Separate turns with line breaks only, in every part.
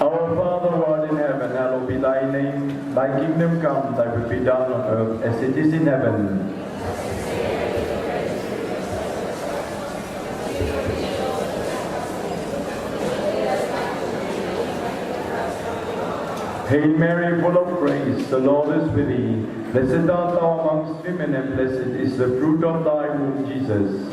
Our Father who art in heaven, hallowed be thy name. Thy kingdom come, thy will be done on earth as it is in heaven. Hail Mary, full of grace, the Lord is with thee. Blessed art thou amongst women, and blessed is the fruit of thy womb, Jesus.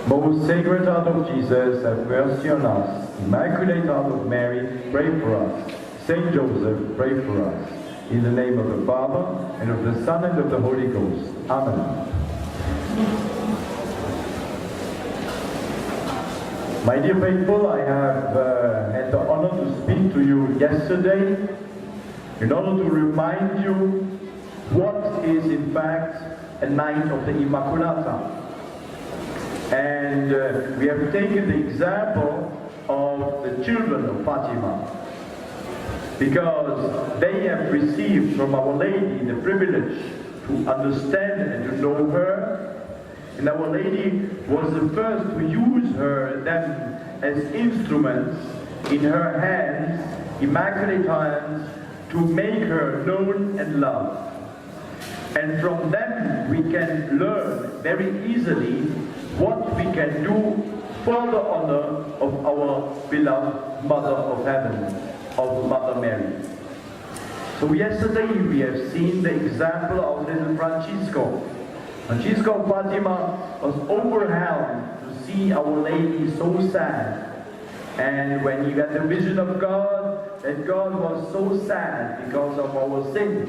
Most Sacred Heart of Jesus, have mercy on us. Immaculate Heart of Mary, pray for us. Saint Joseph, pray for us. In the name of the Father, and of the Son, and of the Holy Ghost. Amen. My dear faithful, I have had the honor to speak to you yesterday in order to remind you what is in fact a night of the Immaculata. And we have taken the example of the children of Fatima, because they have received from Our Lady the privilege to understand and to know her. And Our Lady was the first to use them as instruments in her hands, immaculate hands, to make her known and loved. And from them we can learn very easily what we can do for the honor of our beloved Mother of Heaven, of Mother Mary. So yesterday we have seen the example of little Francisco. Francisco of Fatima was overwhelmed to see Our Lady so sad. And when he got the vision of God, that God was so sad because of our sins,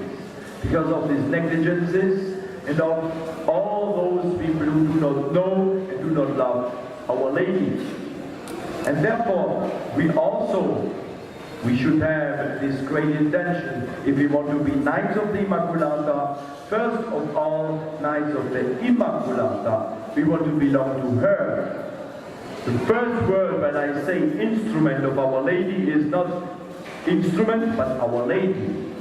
because of his negligences, and of all those people who do not know and do not love Our Lady. And therefore, we should have this great intention, if we want to be Knights of the Immaculata, first of all, Knights of the Immaculata, we want to belong to her. The first word when I say instrument of Our Lady is not instrument, but Our Lady.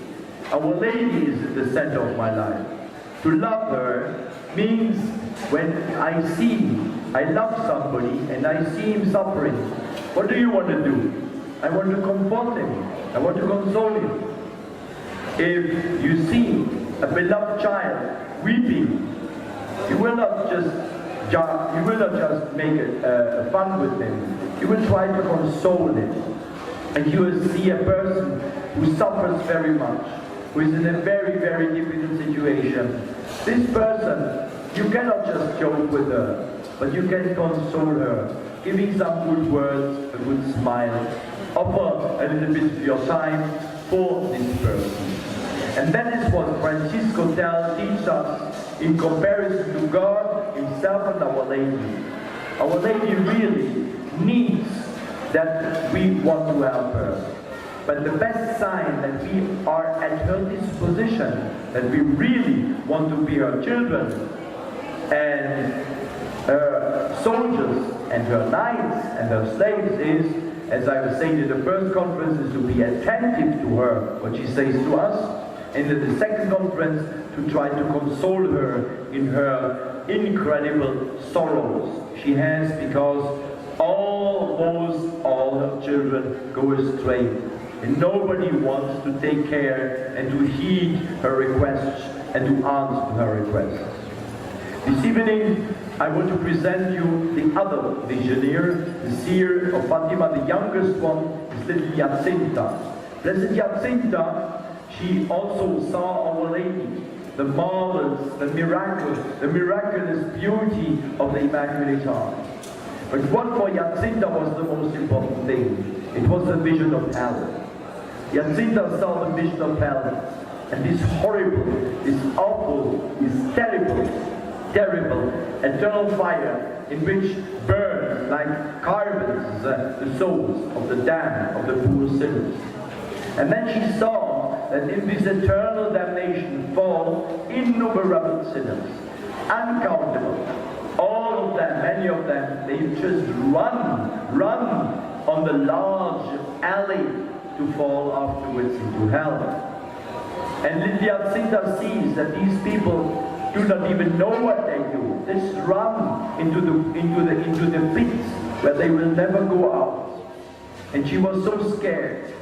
Our Lady is at the center of my life. To love her means when I love somebody and I see him suffering, what do you want to do? I want to comfort him. I want to console him. If you see a beloved child weeping, you will not just make a fun with him. You will try to console him. And you will see a person who suffers very much, who is in a very, very difficult situation. This person, you cannot just joke with her, but you can console her, giving some good words, a good smile. Offer a little bit of your time for this person. And that is what Francisco teaches us in comparison to God himself and Our Lady. Our Lady really needs that we want to help her. But the best sign that we are at her disposition, that we really want to be her children, and her soldiers, and her knights, and her slaves is, as I was saying in the first conference, is to be attentive to her, what she says to us, and in the second conference, to try to console her in her incredible sorrows she has, because all her children go astray. And nobody wants to take care and to heed her requests and to answer her requests. This evening, I want to present you the other visioneer, the seer of Fatima, the youngest one, is little Jacinta. Blessed Jacinta, she also saw Our Lady, the marvels, the miraculous beauty of the Immaculate Heart. But what for Jacinta was the most important thing? It was the vision of hell. Jacinta saw the vision of hell, and this horrible, this awful, this terrible, eternal fire in which burns like carbons the souls of the damned, of the poor sinners. And then she saw that in this eternal damnation fall innumerable sinners, uncountable. All of them, many of them, they just run on the large alley to fall afterwards into hell. And Lydia Jacinta sees that these people do not even know what they do. They just run into the pits where they will never go out. And she was so scared.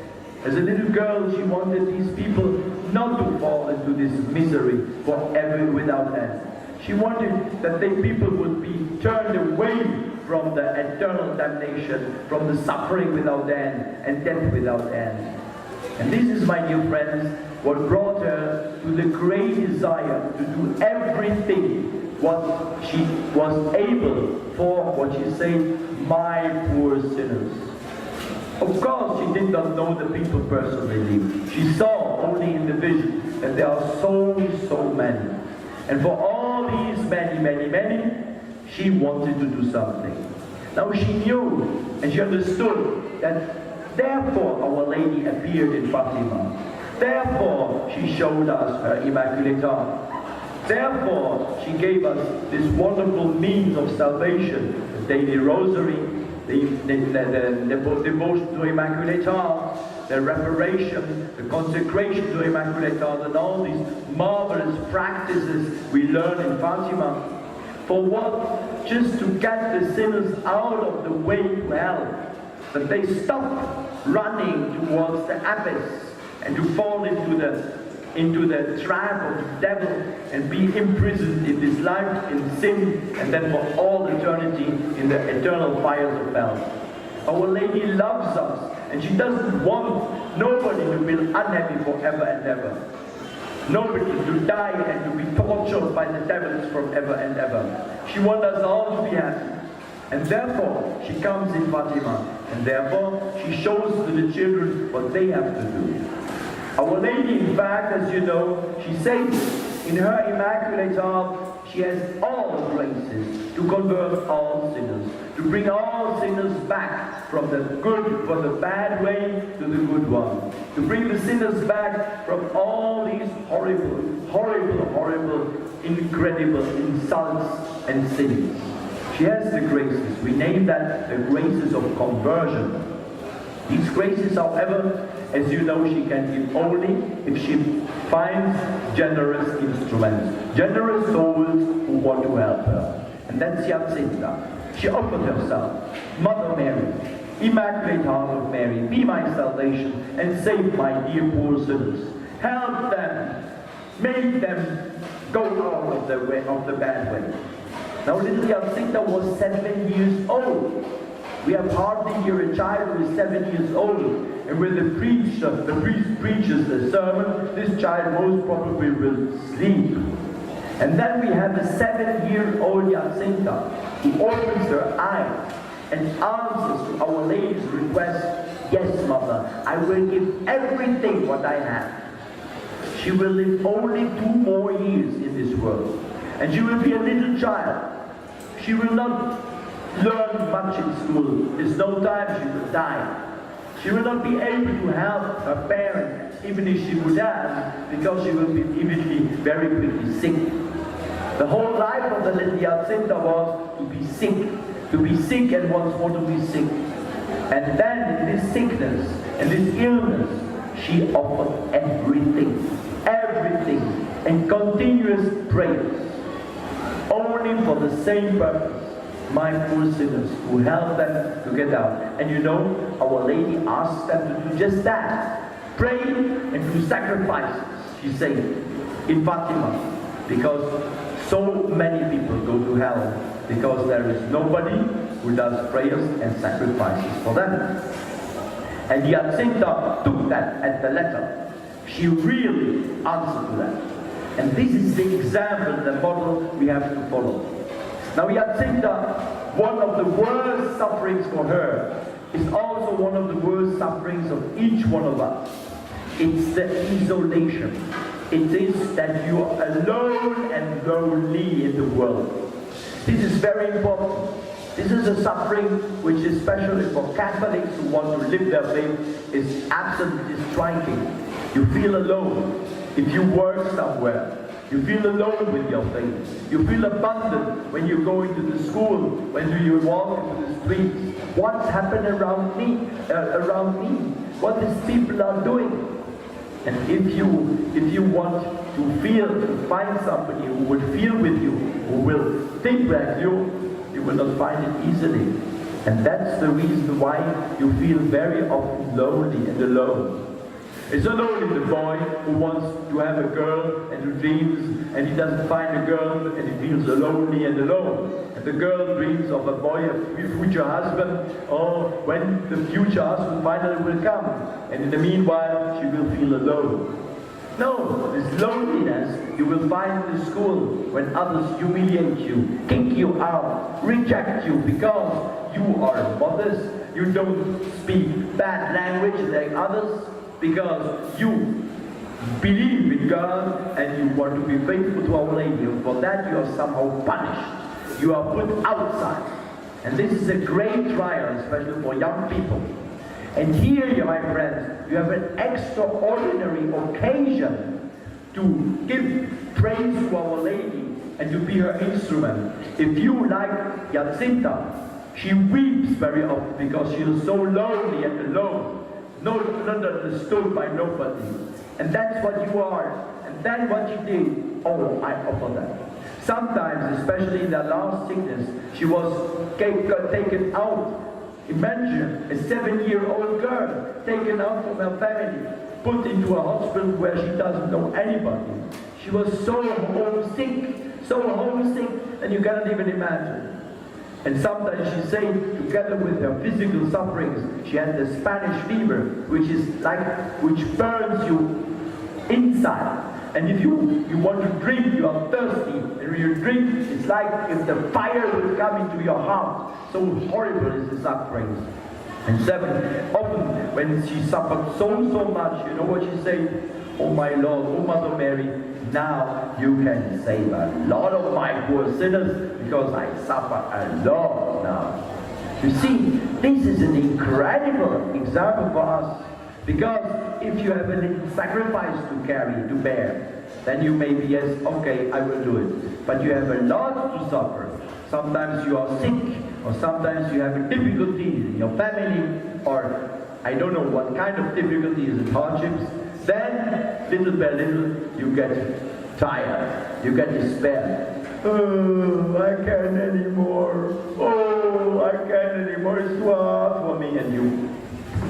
As a little girl, she wanted these people not to fall into this misery forever without end. She wanted that the people would be turned away from the eternal damnation, from the suffering without end and death without end. And this is, my dear friends, what brought her to the great desire to do everything what she was able for, what she said, my poor sinners. Of course, she did not know the people personally. She saw only in the vision that there are so many. And for all these many, she wanted to do something. Now she knew and she understood that therefore Our Lady appeared in Fatima. Therefore she showed us her Immaculate Heart. Therefore she gave us this wonderful means of salvation, the daily rosary, the devotion to Immaculate Heart, the reparation, the consecration to Immaculate Heart, and all these marvelous practices we learn in Fatima. For what? Just to get the sinners out of the way to hell. That they stop running towards the abyss and to fall into the trap of the devil and be imprisoned in this life in sin, and then for all eternity in the eternal fires of hell. Our Lady loves us, and she doesn't want nobody to be unhappy forever and ever. Nobody to die and to be tortured by the devils forever and ever. She wants us all to be happy. And therefore, she comes in Fatima. And therefore, she shows to the children what they have to do. Our Lady, in fact, as you know, she says in her Immaculate Heart, she has all graces to convert all sinners, to bring all sinners back from the bad way to the good one, to bring the sinners back from all these horrible, incredible insults and sins. She has the graces. We name that the graces of conversion. These graces, however, as you know, she can give only if she finds generous instruments, generous souls who want to help her. And that's Jacinta. She offered herself. Mother Mary, Immaculate Heart of Mary, be my salvation and save my dear poor sinners. Help them. Make them go out of the bad way. Now little Jacinta was 7 years old. We have hardly here a child who is 7 years old, and when the priest preaches the sermon, this child most probably will sleep. And then we have a 7-year-old Jacinta who opens her eyes and answers to Our Lady's request, yes, Mother, I will give everything what I have. She will live only 2 more years in this world, and she will be a little child. She will not learn much in school. There's no time, she will die. She will not be able to help her parents, even if she would have, because she will be immediately very quickly sick. The whole life of the little Jacinta was to be sick and once more to be sick. And then in this sickness and this illness, she offered everything, and continuous prayers, only for the same purpose. My poor sinners, who help them to get out. And you know, Our Lady asks them to do just that. Pray and do sacrifices, she said, in Fatima. Because so many people go to hell, because there is nobody who does prayers and sacrifices for them. And Jacinta took that at the letter. She really answered to that. And this is the example, the model we have to follow. Now Jacinta, one of the worst sufferings for her is also one of the worst sufferings of each one of us. It's the isolation. It is that you are alone and lonely in the world. This is very important. This is a suffering which, especially for Catholics who want to live their faith, is absolutely striking. You feel alone. If you work somewhere, you feel alone with your faith. You feel abandoned when you go into the school, when you walk into the streets. What's happened around me? What these people are doing? And if you want to find somebody who would feel with you, who will think like you will not find it easily. And that's the reason why you feel very often lonely and alone. It's not only the boy who wants to have a girl and who dreams and he doesn't find a girl and he feels lonely and alone. And the girl dreams of a boy, a future husband, or when the future husband finally will come. And in the meanwhile, she will feel alone. No, this loneliness you will find in the school when others humiliate you, kick you out, reject you because you are modest, you don't speak bad language like others, because you believe in God and you want to be faithful to Our Lady. And for that you are somehow punished. You are put outside. And this is a great trial, especially for young people. And here, my friends, you have an extraordinary occasion to give praise to Our Lady and to be her instrument. If you like Jacinta, she weeps very often because she is so lonely and alone, not understood by nobody. And that's what you are. And that's what she did. Oh, I offer that. Sometimes, especially in the last sickness, she was taken out. Imagine a 7-year-old girl taken out from her family, put into a hospital where she doesn't know anybody. She was so homesick that you cannot even imagine. And sometimes she said, together with her physical sufferings, she had the Spanish fever, which burns you inside. And if you want to drink, you are thirsty, and when you drink, it's like if the fire would come into your heart. So horrible is the sufferings. And 7, often when she suffered so much, you know what she said? Oh my Lord, oh Mother Mary, now you can save a lot of my poor sinners, because I suffer a lot now. You see, this is an incredible example for us. Because if you have a little sacrifice to carry, to bear, then you may be, yes, okay, I will do it. But you have a lot to suffer. Sometimes you are sick, or sometimes you have difficulties in your family, or I don't know what kind of difficulties and hardships. Then, little by little, you get tired, you get despair. Oh, I can't anymore. Oh, I can't anymore. It's too hard for me. And you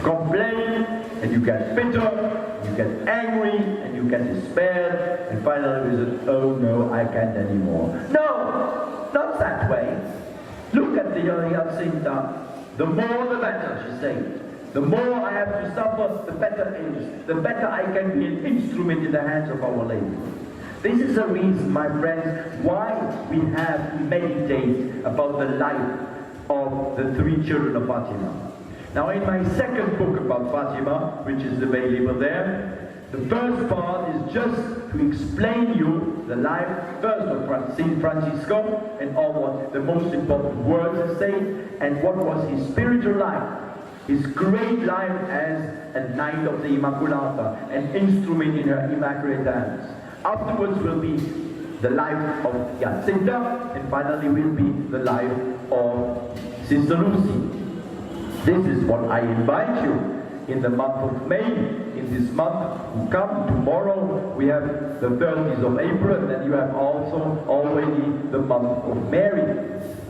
complain, and you get bitter, you get angry, and you get despaired, and finally you say, oh no, I can't anymore. No, not that way. Look at the Jacinta. The more the better, she said. The more I have to suffer, the better it is. The better I can be an instrument in the hands of Our Lady. This is the reason, my friends, why we have to meditate about the life of the 3 children of Fatima. Now, in my second book about Fatima, which is available there, the first part is just to explain you the life first of Saint Francisco and all what the most important words he said and what was his spiritual life, his great life as a Knight of the Immaculata, an instrument in her Immaculate hands. Afterwards will be the life of Jacinta, and finally will be the life of Sister Lucy. This is what I invite you in the month of May, in this month who come tomorrow. We have the 30th of April, and then you have also already the month of Mary.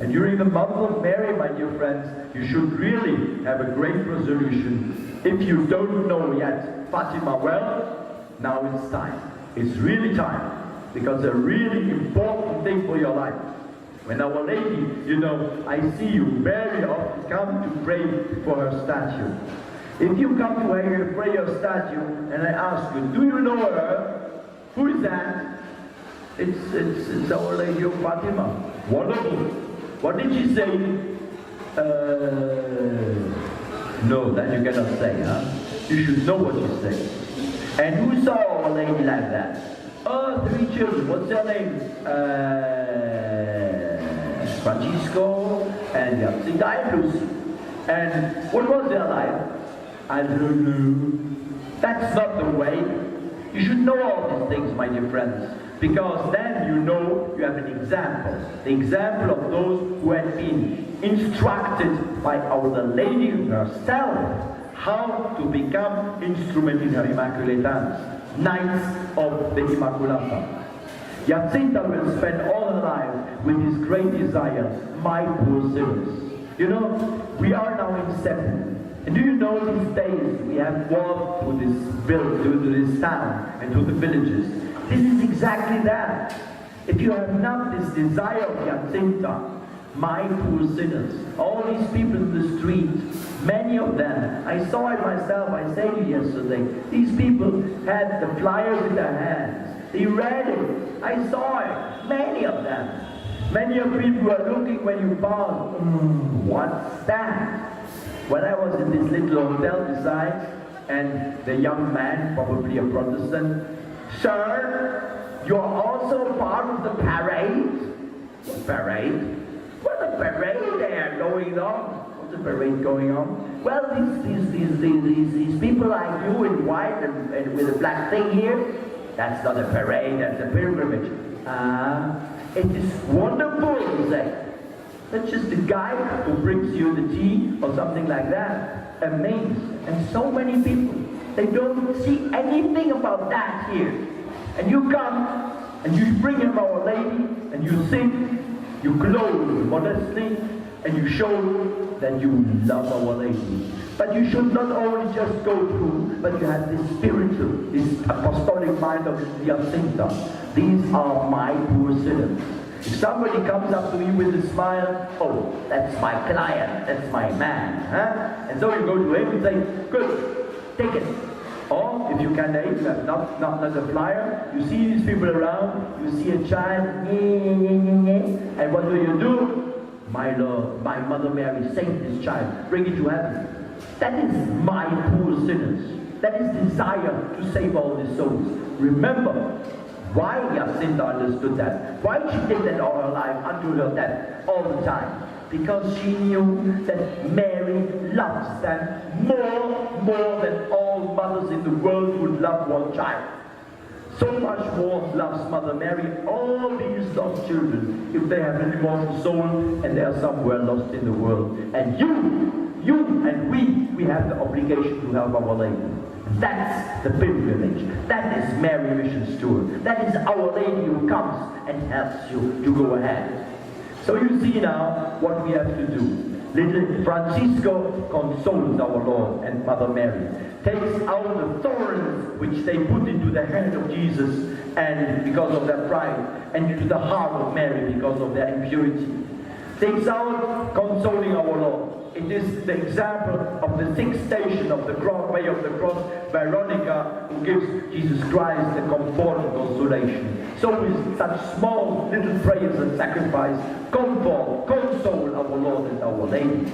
And during the month of Mary, my dear friends, you should really have a great resolution. If you don't know yet Fatima well, now it's time. It's really time, because a really important thing for your life. When Our Lady, you know, I see you very often come to pray for her statue. If you come to her to pray her statue, and I ask you, do you know her? Who is that? It's Our Lady of Fatima. Wonderful. What did she say? No, that you cannot say, huh? You should know what she said. And who saw Our Lady like that? Oh, 3 children. What's their name? Francisco and Jacinta and Lucy. And what was their life? I don't know. That's not the way. You should know all these things, my dear friends, because then you know you have an example. The example of those who had been instructed by Our Lady herself how to become instrument in her Immaculate hands, Knights of the Immaculata. Jacinta will spend all her life with his great desire, my poor sinners. You know, We are now in Cebu. And do you know these days we have walked through this village, to this town, and to the villages. This is exactly that. If you have not this desire of Jacinta, my poor sinners, all these people in the street, many of them, I saw it myself, I said to you yesterday, these people had the flyers in their hands. They read it. I saw it. Many of them. Many of people were looking when you pass. What's that? When I was in this little hotel beside, and the young man, probably a Protestant, "Sir, you're also part of the parade?" "What parade?" "Well, the parade there going on." "What's the parade going on?" "Well, these people like you in white and with a black thing here, that's not a parade, that's a pilgrimage." It is wonderful, you say. That's just a guy who brings you the tea or something like that. Amazing. And so many people, they don't see anything about that here. And you come and you bring him Our Lady and you sing, you clothe modestly, and you show that you love Our Lady. But you should not only just go through, but you have this spiritual, this apostolic mind of Jacinta. These are my poor sinners. If somebody comes up to me with a smile, oh, that's my client, that's my man, huh? And so you go to him and say, good, take it. Or if you can not a flyer, you see these people around, you see a child, and what do? My Lord, my Mother Mary, save this child, bring it to heaven. That is my poor sinners. That is desire to save all the souls. Remember, why Jacinta understood that? Why she did that all her life until her death, all the time? Because she knew that Mary loves them more than all mothers in the world would love one child. So much more loves Mother Mary all these lost children, if they have an immortal soul and they are somewhere lost in the world. And you and we have the obligation to help Our Lady. That's the pilgrimage. That is Mary Missions Tour. That is Our Lady who comes and helps you to go ahead. So you see now what we have to do. Little Francisco consoles our Lord and Mother Mary, takes out the thorns which they put into the hand of Jesus and because of their pride, and into the heart of Mary because of their impurity. Takes out consoling our Lord. It is the example of the sixth station of the cross, way of the cross, Veronica, who gives Jesus Christ the comfort and consolation. So with such small little prayers and sacrifice, comfort, console our Lord and Our Lady.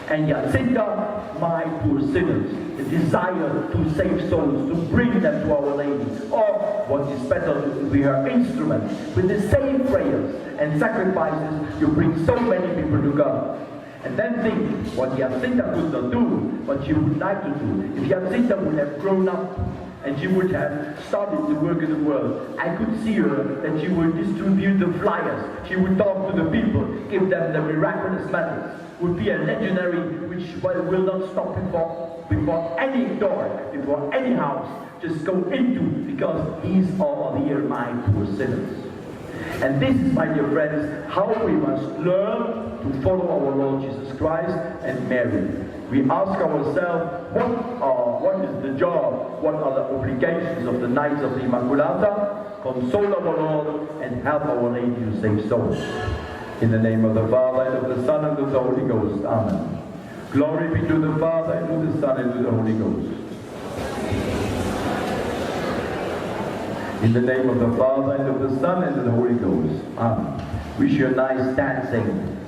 And Jacinta, my poor sinners, the desire to save souls, to bring them to Our Lady, or what is better, to be her instrument. With the same prayers and sacrifices, you bring so many people to God. And then think what Jacinta could not do, what she would like to do. If Jacinta would have grown up and she would have started to work in the world, I could see her that she would distribute the flyers, she would talk to the people, give them the miraculous medals. Would be a legendary which will not stop before any door, before any house, just go into, because these are here my poor sinners. And this is, my dear friends, how we must learn to follow our Lord Jesus Christ and Mary. We ask ourselves, what is the job, what are the obligations of the Knights of the Immaculata? Console our Lord and help Our Lady to save souls. In the name of the Father, and of the Son, and of the Holy Ghost. Amen. Glory be to the Father, and to the Son, and to the Holy Ghost. In the name of the Father, and of the Son, and of the Holy Ghost. Amen. Wish you a nice dancing.